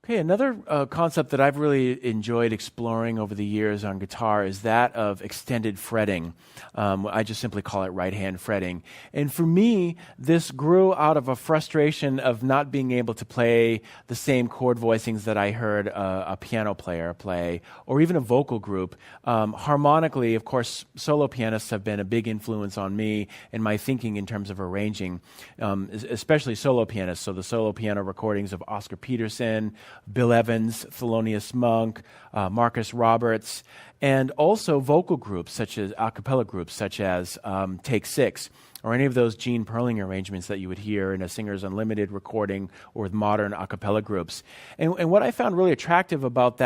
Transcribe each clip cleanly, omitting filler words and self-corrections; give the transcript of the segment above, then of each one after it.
Okay, another concept that I've really enjoyed exploring over the years on guitar is that of extended fretting. I just simply call it right-hand fretting. And for me, this grew out of a frustration of not being able to play the same chord voicings that I heard a piano player play, or even a vocal group. Harmonically, of course, solo pianists have been a big influence on me and my thinking in terms of arranging, especially solo pianists. So the solo piano recordings of Oscar Peterson, Bill Evans, Thelonious Monk, Marcus Roberts, and also vocal groups such as a cappella groups such as Take Six, or any of those Gene Perling arrangements that you would hear in a Singers Unlimited recording or with modern a cappella groups. And what I found really attractive about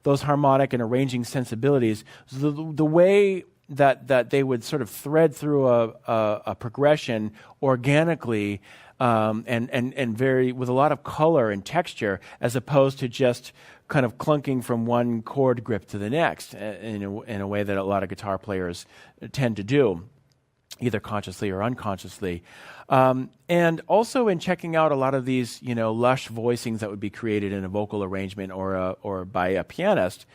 those harmonic and arranging sensibilities was the way that they would sort of thread through a progression organically, and very with a lot of color and texture, as opposed to just kind of clunking from one chord grip to the next in a way that a lot of guitar players tend to do, either consciously or unconsciously. And also in checking out a lot of these, lush voicings that would be created in a vocal arrangement or by a pianist,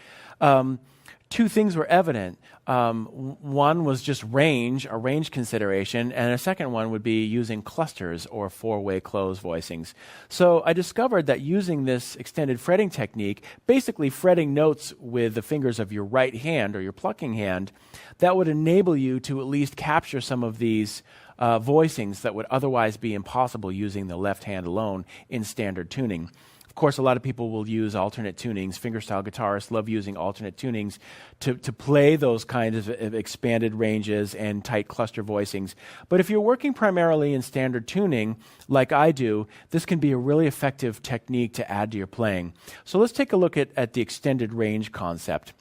two things were evident. One was just a range consideration, and a second one would be using clusters or four-way close voicings. So I discovered that using this extended fretting technique, basically fretting notes with the fingers of your right hand or your plucking hand, that would enable you to at least capture some of these voicings that would otherwise be impossible using the left hand alone in standard tuning. Of course, a lot of people will use alternate tunings. Fingerstyle guitarists love using alternate tunings to play those kinds of expanded ranges and tight cluster voicings. But if you're working primarily in standard tuning, like I do, this can be a really effective technique to add to your playing. So let's take a look at the extended range concept.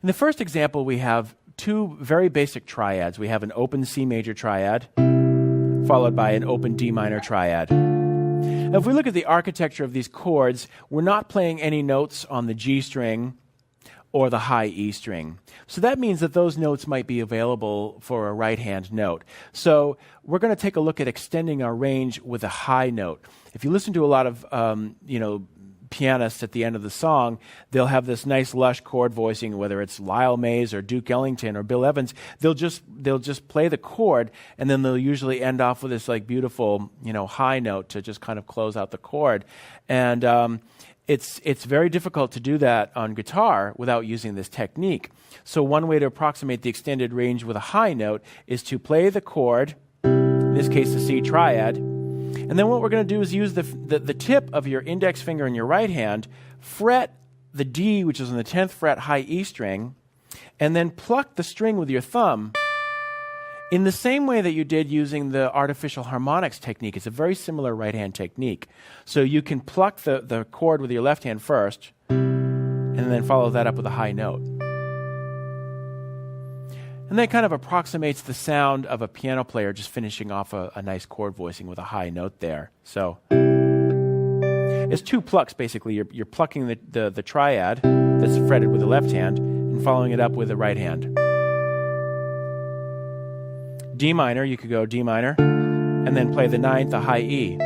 In the first example, we have two very basic triads. We have an open C major triad, followed by an open D minor triad. Now, if we look at the architecture of these chords, we're not playing any notes on the G string or the high E string. So that means that those notes might be available for a right-hand note. So we're going to take a look at extending our range with a high note. If you listen to a lot of, pianists at the end of the song, they'll have this nice lush chord voicing, whether it's Lyle Mays or Duke Ellington or Bill Evans. They'll just play the chord, and then they'll usually end off with this like beautiful, high note to just kind of close out the chord. And it's very difficult to do that on guitar without using this technique. So one way to approximate the extended range with a high note is to play the chord, in this case the C triad, and then what we're going to do is use the tip of your index finger in your right hand, fret the D, which is on the 10th fret high E string, and then pluck the string with your thumb in the same way that you did using the artificial harmonics technique. It's a very similar right-hand technique. So you can pluck the chord with your left hand first, and then follow that up with a high note. And that kind of approximates the sound of a piano player just finishing off a nice chord voicing with a high note there. So it's two plucks, basically. You're plucking the triad that's fretted with the left hand and following it up with the right hand. D minor, you could go D minor, and then play the 9th, the high E.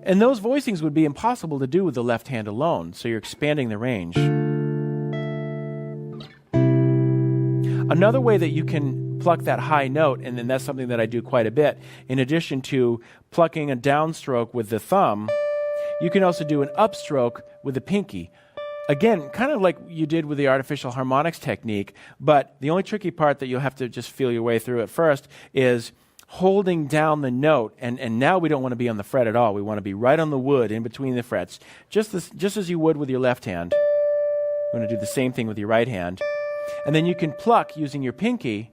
And those voicings would be impossible to do with the left hand alone, so you're expanding the range. Another way that you can pluck that high note, and then that's something that I do quite a bit, in addition to plucking a downstroke with the thumb, you can also do an upstroke with the pinky. Again, kind of like you did with the artificial harmonics technique, but the only tricky part that you'll have to just feel your way through at first is holding down the note, and now we don't want to be on the fret at all. We want to be right on the wood in between the frets, just as you would with your left hand. You're going to do the same thing with your right hand. And then you can pluck using your pinky,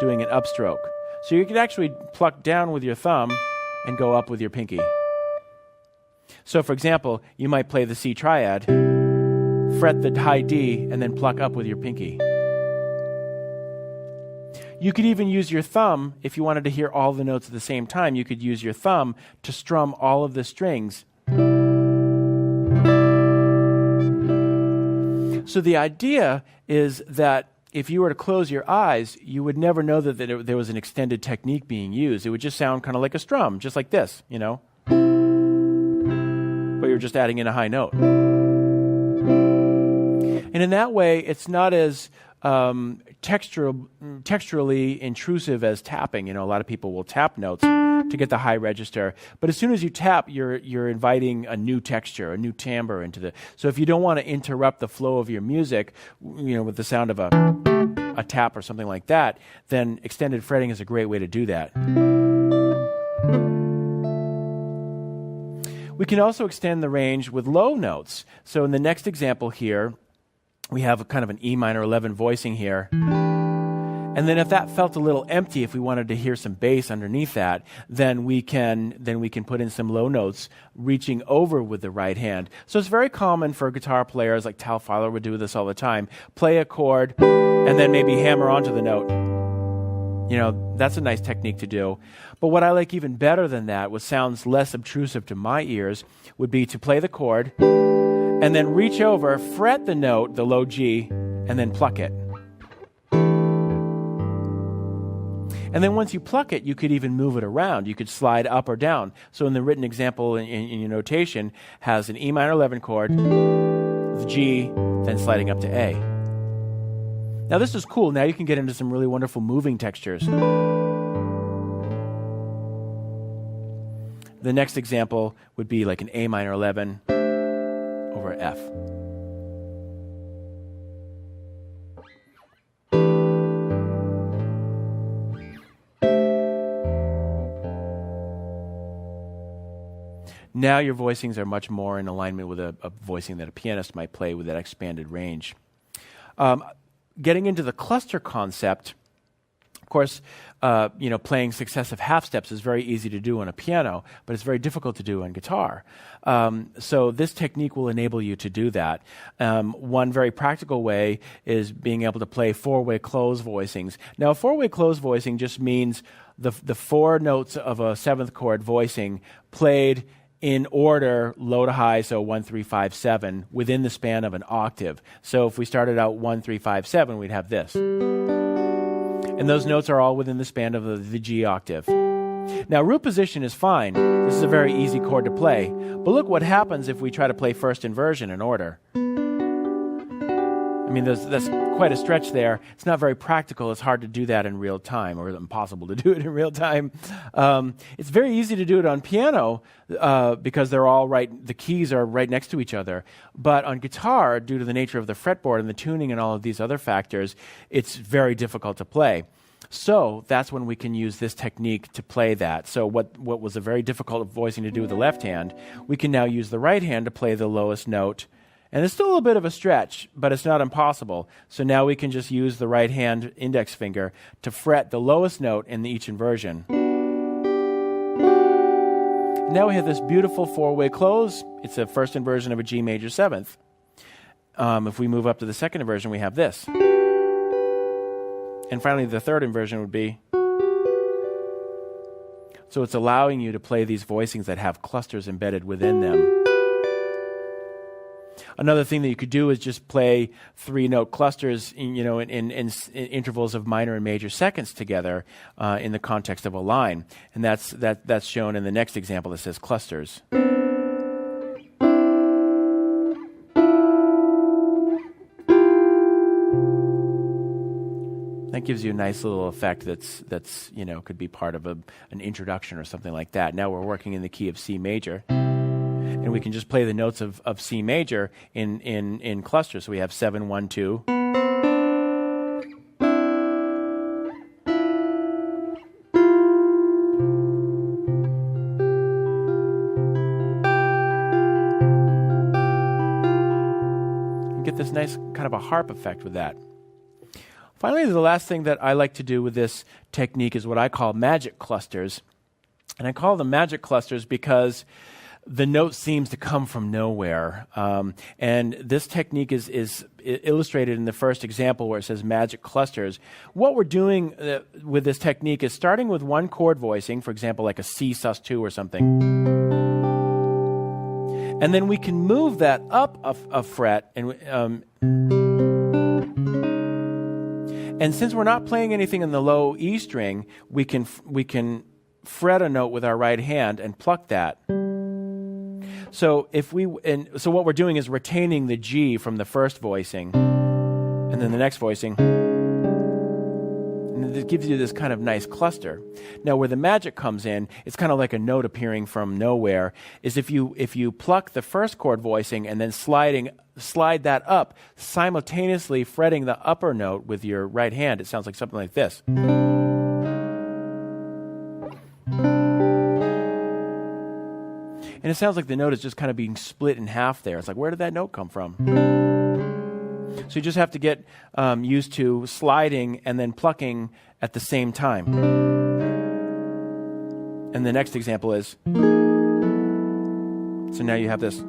doing an upstroke. So you can actually pluck down with your thumb and go up with your pinky. So for example, you might play the C triad, fret the high D, and then pluck up with your pinky. You could even use your thumb, if you wanted to hear all the notes at the same time, you could use your thumb to strum all of the strings. So the idea is that if you were to close your eyes, you would never know that there was an extended technique being used. It would just sound kind of like a strum, just like this, just adding in a high note. And in that way, it's not as texturally intrusive as tapping. A lot of people will tap notes to get the high register, but as soon as you tap, you're inviting a new texture, a new timbre into the. So if you don't want to interrupt the flow of your music, with the sound of a tap or something like that, then extended fretting is a great way to do that. We can also extend the range with low notes. So in the next example here, we have a kind of an E minor 11 voicing here. And then if that felt a little empty, if we wanted to hear some bass underneath that, then we can put in some low notes reaching over with the right hand. So it's very common for guitar players, like Tal Fowler would do this all the time, play a chord and then maybe hammer onto the note. That's a nice technique to do. But what I like even better than that, what sounds less obtrusive to my ears, would be to play the chord and then reach over, fret the note, the low G, and then pluck it. And then once you pluck it, you could even move it around. You could slide up or down. So in the written example in your notation, has an E minor 11 chord, the G, then sliding up to A. Now this is cool. Now you can get into some really wonderful moving textures. The next example would be like an A minor 11 over F. Now your voicings are much more in alignment with a voicing that a pianist might play with that expanded range. Getting into the cluster concept, of course, playing successive half steps is very easy to do on a piano, but it's very difficult to do on guitar. So this technique will enable you to do that. One very practical way is being able to play four-way close voicings. Now, a four-way close voicing just means the four notes of a seventh chord voicing played in order, low to high, so 1, 3, 5, 7, within the span of an octave. So if we started out 1, 3, 5, 7, we'd have this. And those notes are all within the span of the G octave. Now, root position is fine. This is a very easy chord to play. But look what happens if we try to play first inversion in order. I mean, that's quite a stretch there. It's not very practical. It's hard to do that in real time, or impossible to do it in real time. It's very easy to do it on piano because they're all right. The keys are right next to each other. But on guitar, due to the nature of the fretboard and the tuning and all of these other factors, it's very difficult to play. So that's when we can use this technique to play that. So what was a very difficult voicing to do with the left hand, we can now use the right hand to play the lowest note. And it's still a bit of a stretch, but it's not impossible. So now we can just use the right hand index finger to fret the lowest note in each inversion. Now we have this beautiful four-way close. It's a first inversion of a G major seventh. If we move up to the second inversion, we have this. And finally, the third inversion would be. So it's allowing you to play these voicings that have clusters embedded within them. Another thing that you could do is just play three-note clusters, in intervals of minor and major seconds together in the context of a line, and that's shown in the next example that says clusters. That gives you a nice little effect that's could be part of an introduction or something like that. Now we're working in the key of C major. And we can just play the notes of C major in clusters. So we have 7, 1, 2. And get this nice kind of a harp effect with that. Finally, the last thing that I like to do with this technique is what I call magic clusters. And I call them magic clusters because the note seems to come from nowhere. And this technique is illustrated in the first example where it says magic clusters. What we're doing with this technique is starting with one chord voicing, for example, like a C sus2 or something. And then we can move that up a fret. And since we're not playing anything in the low E string, we can fret a note with our right hand and pluck that. So so what we're doing is retaining the G from the first voicing, and then the next voicing, and it gives you this kind of nice cluster. Now, where the magic comes in, it's kind of like a note appearing from nowhere, is if you pluck the first chord voicing and then slide that up, simultaneously fretting the upper note with your right hand, it sounds like something like this. And it sounds like the note is just kind of being split in half there. It's like, where did that note come from? So you just have to get used to sliding and then plucking at the same time. And the next example is, so now you have this.